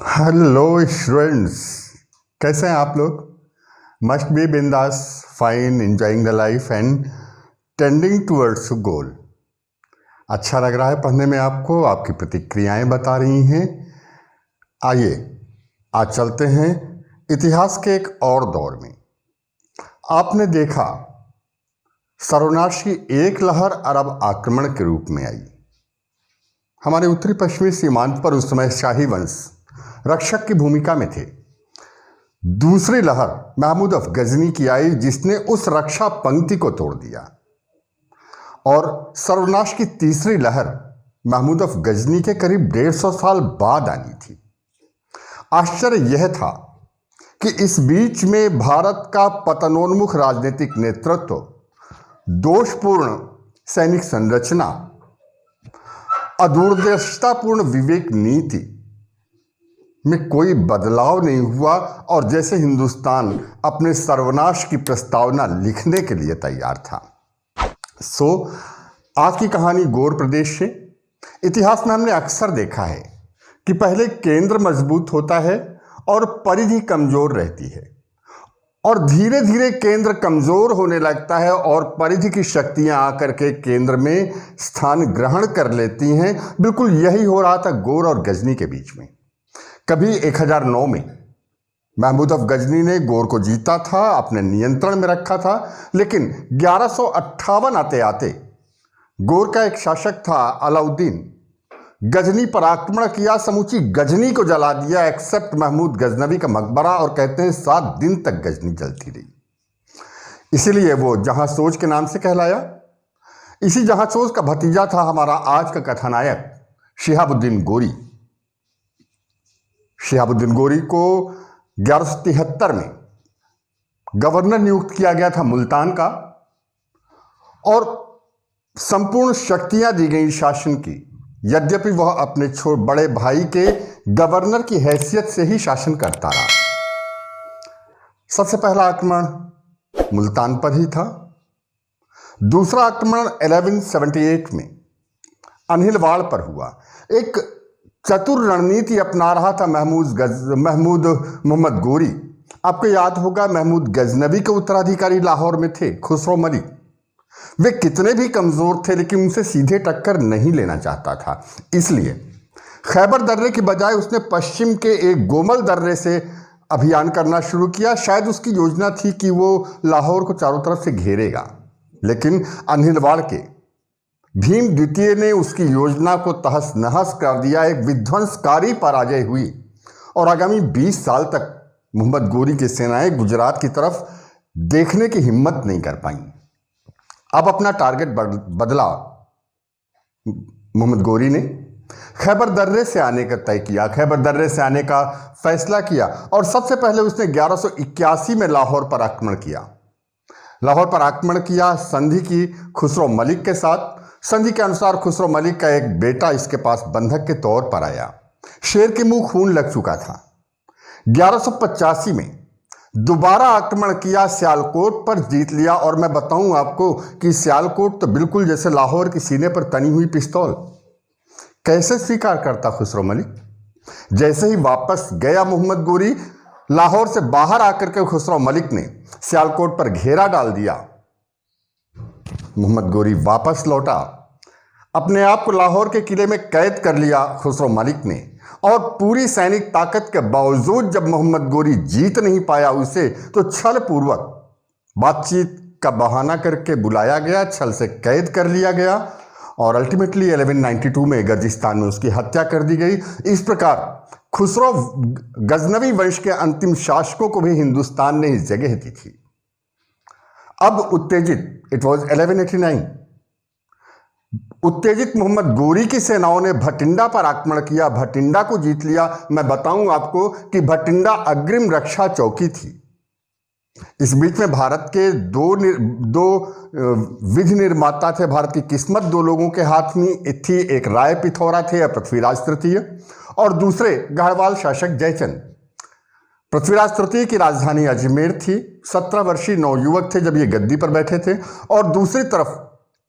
Hello students, कैसे हैं आप लोग। Must be bindaas, fine, enjoying the life and tending towards goal. अच्छा लग रहा है पढ़ने में आपको, आपकी प्रतिक्रियाएं बता रही हैं। आइए आज चलते हैं इतिहास के एक और दौर में। आपने देखा सर्वनाश की एक लहर अरब आक्रमण के रूप में आई। हमारे उत्तरी पश्चिमी सीमांत पर उस समय शाही वंश रक्षक की भूमिका में थे। दूसरी लहर महमूद अफ गजनी की आई, जिसने उस रक्षा पंक्ति को तोड़ दिया। और सर्वनाश की तीसरी लहर महमूद अफ गजनी के करीब 150 साल बाद आनी थी। आश्चर्य यह था कि इस बीच में भारत का पतनोन्मुख राजनीतिक नेतृत्व, दोषपूर्ण सैनिक संरचना, अदूरदर्शितापूर्ण विवेक नीति में कोई बदलाव नहीं हुआ और जैसे हिंदुस्तान अपने सर्वनाश की प्रस्तावना लिखने के लिए तैयार था। आज की कहानी गौर प्रदेश से। इतिहास में हमने अक्सर देखा है कि पहले केंद्र मजबूत होता है और परिधि कमजोर रहती है, और धीरे धीरे केंद्र कमजोर होने लगता है और परिधि की शक्तियां आकर के केंद्र में स्थान ग्रहण कर लेती हैं। बिल्कुल यही हो रहा था गौर और गजनी के बीच में। कभी 1009 में महमूद अफ गजनी ने गौर को जीता था, अपने नियंत्रण में रखा था, लेकिन 1158 आते आते गौर का एक शासक था अलाउद्दीन, गजनी पर आक्रमण किया, समूची गजनी को जला दिया एक्सेप्ट महमूद गजनवी का मकबरा, और कहते हैं 7 दिन तक गजनी जलती रही। इसीलिए वो जहांसोज के नाम से कहलाया। इसी जहांसोज का भतीजा था हमारा आज का कथानायक शिहाबुद्दीन गोरी। शिहाबुद्दीन गोरी को 1173 में गवर्नर नियुक्त किया गया था मुल्तान का, और संपूर्ण शक्तियां दी गई शासन की। यद्यपि वह अपने बड़े भाई के गवर्नर की हैसियत से ही शासन करता रहा। सबसे पहला आक्रमण मुल्तान पर ही था। दूसरा आक्रमण 1178 में अनहिलवाड़ पर हुआ। एक चतुर रणनीति अपना रहा था महमूद मोहम्मद गोरी। आपको याद होगा महमूद गजनवी के उत्तराधिकारी लाहौर में थे खुसरो मलिक। वे कितने भी कमजोर थे लेकिन उनसे सीधे टक्कर नहीं लेना चाहता था। इसलिए खैबर दर्रे की बजाय उसने पश्चिम के एक गोमल दर्रे से अभियान करना शुरू किया। शायद उसकी योजना थी कि वो लाहौर को चारों तरफ से घेरेगा, लेकिन अनहिलवाड़ के भीम द्वितीय ने उसकी योजना को तहस नहस कर दिया। एक विध्वंसकारी पराजय हुई और आगामी 20 साल तक मोहम्मद गोरी की सेनाएं गुजरात की तरफ देखने की हिम्मत नहीं कर पाई। अब अपना टारगेट बदला मोहम्मद गोरी ने। खैबर दर्रे से आने का तय किया, खैबर दर्रे से आने का फैसला किया, और सबसे पहले उसने 1181 में लाहौर पर आक्रमण किया। लाहौर पर आक्रमण किया संधि की खुसरो मलिक के साथ। संधि के अनुसार खुसरो मलिक का एक बेटा इसके पास बंधक के तौर पर आया। शेर के मुंह खून लग चुका था। 1185 में दोबारा आक्रमण किया, सियालकोट पर जीत लिया। और मैं बताऊं आपको कि सियालकोट तो बिल्कुल जैसे लाहौर की सीने पर तनी हुई पिस्तौल। कैसे स्वीकार करता खुसरो मलिक। जैसे ही वापस गया मोहम्मद गोरी, लाहौर से बाहर आकर के खुसरो मलिक ने सियालकोट पर घेरा डाल दिया। मोहम्मद गोरी वापस लौटा, अपने आप को लाहौर के किले में कैद कर लिया खुसरो मलिक ने। और पूरी सैनिक ताकत के बावजूद जब मोहम्मद गोरी जीत नहीं पाया उसे, तो छल पूर्वक बातचीत का बहाना करके बुलाया गया, छल से कैद कर लिया गया, और अल्टीमेटली 1192 में गर्जिस्तान में उसकी हत्या कर दी गई। इस प्रकार खुसरो गजनवी वंश के अंतिम शासकों को भी हिंदुस्तान ने इस जगह दी थी। अब उत्तेजित, इट वॉज 1189, उत्तेजित मोहम्मद गोरी की सेनाओं ने भटिंडा पर आक्रमण किया, भटिंडा को जीत लिया। मैं बताऊं आपको कि भटिंडा अग्रिम रक्षा चौकी थी। इस बीच में भारत के दो विधि निर्माता थे। भारत की किस्मत 2 लोगों के हाथ में थी। एक राय पिथौरा थे या पृथ्वीराज तृतीय, और दूसरे गढ़वाल शासक जयचंद। पृथ्वीराज तृतीय की राजधानी अजमेर थी। 17 वर्षीय नवयुवक थे जब ये गद्दी पर बैठे थे, और दूसरी तरफ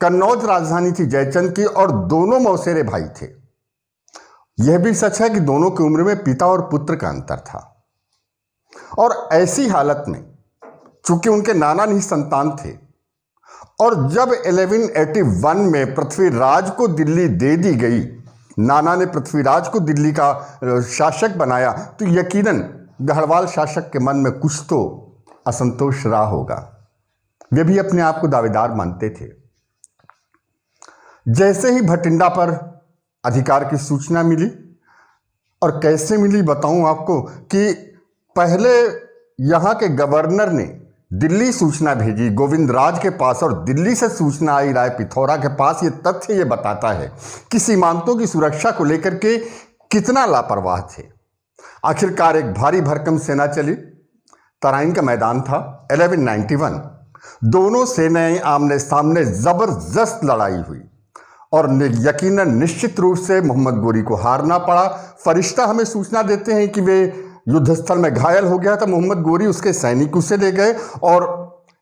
कन्नौज राजधानी थी जयचंद की, और दोनों मौसेरे भाई थे। यह भी सच है कि दोनों की उम्र में पिता और पुत्र का अंतर था, और ऐसी हालत में चूंकि उनके नाना निसंतान थे, और जब 1181 में पृथ्वीराज को दिल्ली दे दी गई, नाना ने पृथ्वीराज को दिल्ली का शासक बनाया, तो यकीनन गढ़वाल शासक के मन में कुछ तो असंतोष रहा होगा। वे भी अपने आप को दावेदार मानते थे। जैसे ही भटिंडा पर अधिकार की सूचना मिली, और कैसे मिली बताऊं आपको, कि पहले यहाँ के गवर्नर ने दिल्ली सूचना भेजी गोविंद राज के पास, और दिल्ली से सूचना आई राय पिथौरा के पास। ये तथ्य ये बताता है कि सीमांतों की सुरक्षा को लेकर के कितना लापरवाह थे। आखिरकार एक भारी भरकम सेना चली, तराइन का मैदान था। 1191 दोनों सेनाएं आमने सामने जबरदस्त लड़ाई हुई, और यकीनन निश्चित रूप से मोहम्मद गोरी को हारना पड़ा। फरिश्ता हमें सूचना देते हैं कि वे युद्धस्थल में घायल हो गया था, मोहम्मद गोरी उसके सैनिक उसे ले गए, और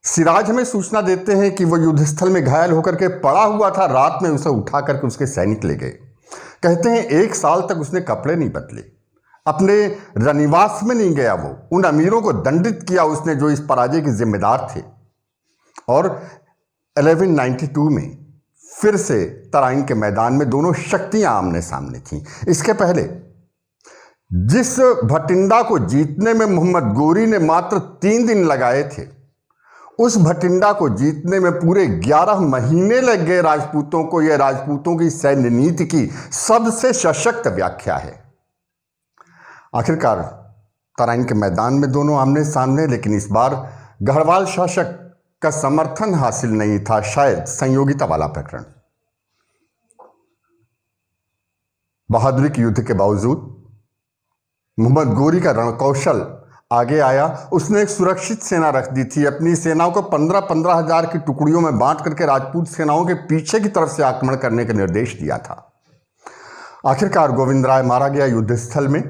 सिराज हमें सूचना देते हैं कि वो युद्धस्थल में घायल होकर के पड़ा हुआ था, रात में उसे उठा करके उसके सैनिक ले गए। कहते हैं 1 साल तक उसने कपड़े नहीं बदले, अपने रनिवास में नहीं गया। वो उन अमीरों को दंडित किया उसने जो इस पराजय के जिम्मेदार थे। और 1192 में फिर से तराइन के मैदान में दोनों शक्तियां आमने सामने थीं। इसके पहले जिस भटिंडा को जीतने में मोहम्मद गोरी ने मात्र 3 दिन लगाए थे, उस भटिंडा को जीतने में पूरे 11 महीने लग गए राजपूतों को। यह राजपूतों की सैन्य नीति की सबसे सशक्त व्याख्या है। आखिरकार तराइन के मैदान में दोनों आमने सामने, लेकिन इस बार गढ़वाल शासक का समर्थन हासिल नहीं था, शायद संयोगिता वाला प्रकरण। बहादुरी के युद्ध के बावजूद मोहम्मद गोरी का रणकौशल आगे आया। उसने एक सुरक्षित सेना रख दी थी। अपनी सेनाओं को 15-15 हजार की टुकड़ियों में बांट करके राजपूत सेनाओं के पीछे की तरफ से आक्रमण करने का निर्देश दिया था। आखिरकार गोविंद राय मारा गया युद्धस्थल में।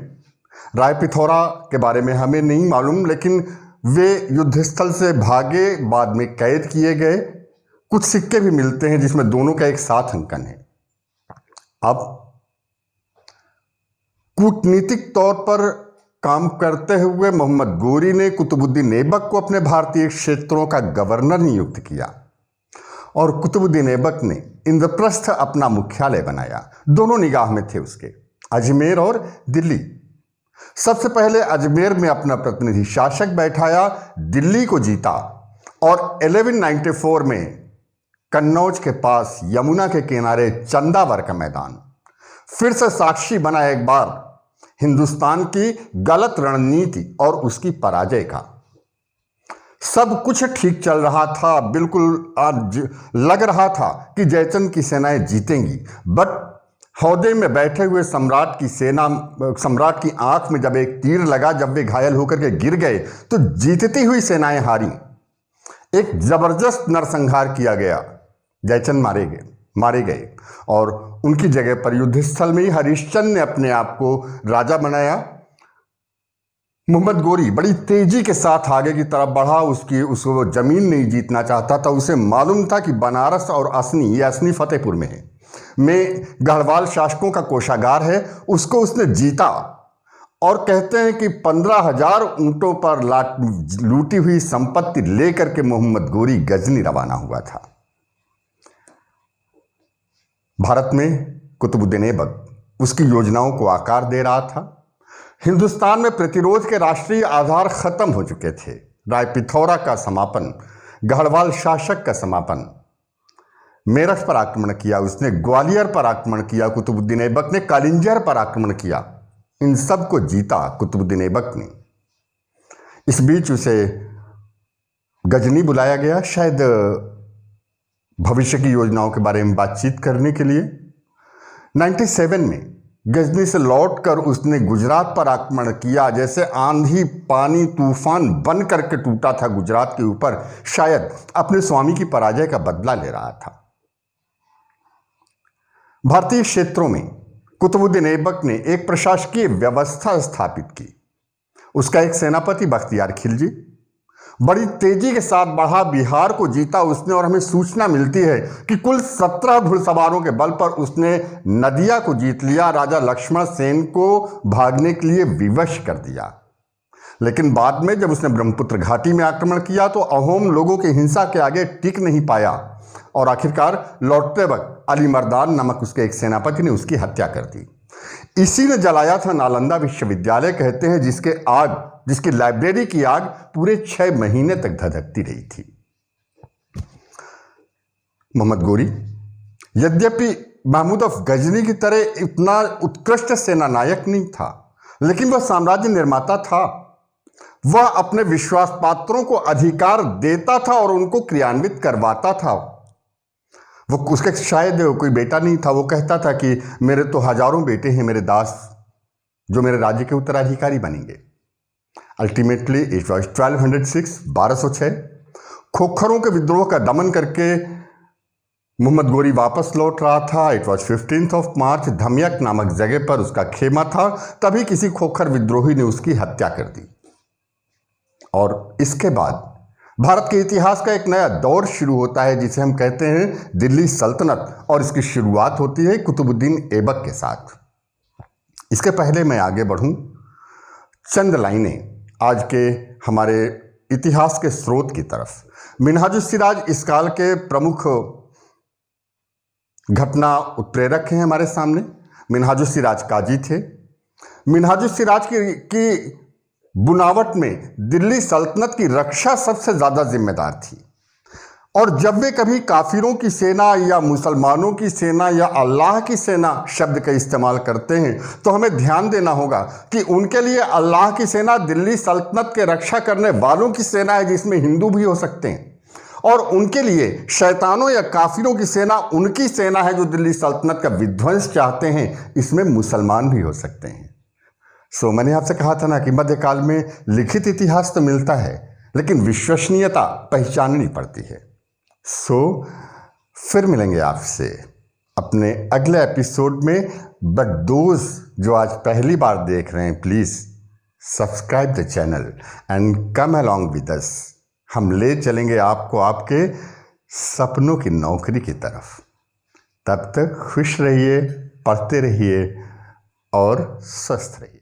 राय पिथौरा के बारे में हमें नहीं मालूम, लेकिन वे युद्धस्थल से भागे, बाद में कैद किए गए। कुछ सिक्के भी मिलते हैं जिसमें दोनों का एक साथ अंकन है। अब कूटनीतिक तौर पर काम करते हुए मोहम्मद गोरी ने कुतुबुद्दीन ऐबक को अपने भारतीय क्षेत्रों का गवर्नर नियुक्त किया, और कुतुबुद्दीन ऐबक ने इंद्रप्रस्थ अपना मुख्यालय बनाया। दोनों निगाह में थे उसके, अजमेर और दिल्ली। सबसे पहले अजमेर में अपना प्रतिनिधि शासक बैठाया, दिल्ली को जीता, और 1194 में कन्नौज के पास यमुना के किनारे चंदावर का मैदान फिर से साक्षी बना एक बार हिंदुस्तान की गलत रणनीति और उसकी पराजय का। सब कुछ ठीक चल रहा था, बिल्कुल आज लग रहा था कि जयचंद की सेनाएं जीतेंगी, बट हौदे में बैठे हुए सम्राट की आंख में जब एक तीर लगा, जब वे घायल होकर के गिर गए, तो जीतती हुई सेनाएं हारी। एक जबरदस्त नरसंहार किया गया, जयचंद मारे गए, और उनकी जगह पर युद्धस्थल में ही हरिश्चंद्र ने अपने आप को राजा बनाया। मोहम्मद गोरी बड़ी तेजी के साथ आगे की तरफ बढ़ा। उसको जमीन नहीं जीतना चाहता था। उसे मालूम था कि बनारस और असनी फतेहपुर में है, में गढ़वाल शासकों का कोषागार है, उसको उसने जीता। और कहते हैं कि 15,000 ऊंटों पर लूटी हुई संपत्ति लेकर के मोहम्मद गोरी गजनी रवाना हुआ था। भारत में कुतुबुद्दीन ऐबक उसकी योजनाओं को आकार दे रहा था। हिंदुस्तान में प्रतिरोध के राष्ट्रीय आधार खत्म हो चुके थे। राय पिथौरा का समापन, गढ़वाल शासक का समापन। मेरठ पर आक्रमण किया उसने, ग्वालियर पर आक्रमण किया कुतुबुद्दीन ऐबक ने, कालिंजर पर आक्रमण किया। इन सब को जीता कुतुबुद्दीन ऐबक ने। इस बीच उसे गजनी बुलाया गया, शायद भविष्य की योजनाओं के बारे में बातचीत करने के लिए। 97 में गजनी से लौटकर उसने गुजरात पर आक्रमण किया। जैसे आंधी पानी तूफान बन करके टूटा था गुजरात के ऊपर, शायद अपने स्वामी की पराजय का बदला ले रहा था। भारतीय क्षेत्रों में कुतुबुद्दीन ऐबक ने एक प्रशासकीय व्यवस्था स्थापित की। उसका एक सेनापति बख्तियार खिलजी, बड़ी तेजी के साथ बढ़ा, बिहार को जीता उसने और हमें सूचना मिलती है कि कुल 17 घुड़सवारों के बल पर उसने नदिया को जीत लिया, राजा लक्ष्मण सेन को भागने के लिए विवश कर दिया। लेकिन बाद में जब उसने ब्रह्मपुत्र घाटी में आक्रमण किया तो अहोम लोगों की हिंसा के आगे टिक नहीं पाया और आखिरकार लौटते वक्त अली मर्दान नामक उसके एक सेनापति ने उसकी हत्या कर दी। इसी ने जलाया था नालंदा विश्वविद्यालय, कहते हैं, जिसकी लाइब्रेरी की आग पूरे 6 महीने तक धधकती रही थी। मोहम्मद गोरी यद्यपि महमूद ऑफ गजनी की तरह इतना उत्कृष्ट सेना नायक नहीं था, लेकिन वह साम्राज्य निर्माता था। वह अपने विश्वास पात्रों को अधिकार देता था और उनको क्रियान्वित करवाता था। वो उसके शायद कोई बेटा नहीं था। वो कहता था कि मेरे तो हजारों बेटे हैं, मेरे दास, जो मेरे राज्य के उत्तराधिकारी बनेंगे। अल्टीमेटली इट वॉज 1206 खोखरों के विद्रोह का दमन करके मोहम्मद गोरी वापस लौट रहा था। इट वॉज 15 मार्च, धमियक नामक जगह पर उसका खेमा था। तभी किसी खोखर विद्रोही ने उसकी हत्या कर दी और इसके बाद भारत के इतिहास का एक नया दौर शुरू होता है, जिसे हम कहते हैं दिल्ली सल्तनत, और इसकी शुरुआत होती है कुतुबुद्दीन ऐबक के साथ। इसके पहले मैं आगे बढ़ूं, चंद लाइनें आज के हमारे इतिहास के स्रोत की तरफ। मिन्हाजुस्सिराज इस काल के प्रमुख घटना उत्प्रेरक हैं हमारे सामने। मिन्हाजुस्सिराज काजी थे। मिन्हाजुस्सिराज की बुनावट में दिल्ली सल्तनत की रक्षा सबसे ज़्यादा जिम्मेदार थी और जब वे कभी काफिरों की सेना या मुसलमानों की सेना या अल्लाह की सेना शब्द का इस्तेमाल करते हैं तो हमें ध्यान देना होगा कि उनके लिए अल्लाह की सेना दिल्ली सल्तनत के रक्षा करने वालों की सेना है, जिसमें हिंदू भी हो सकते हैं, और उनके लिए शैतानों या काफिरों की सेना उनकी सेना है जो दिल्ली सल्तनत का विध्वंस चाहते हैं, इसमें मुसलमान भी हो सकते हैं। मैंने आपसे कहा था ना कि मध्यकाल में लिखित इतिहास तो मिलता है लेकिन विश्वसनीयता पहचाननी पड़ती है। फिर मिलेंगे आपसे अपने अगले एपिसोड में। बट दोज जो आज पहली बार देख रहे हैं, please subscribe the channel and come along with us. हम ले चलेंगे आपको आपके सपनों की नौकरी की तरफ। तब तक खुश रहिए, पढ़ते रहिए और स्वस्थ रहिए।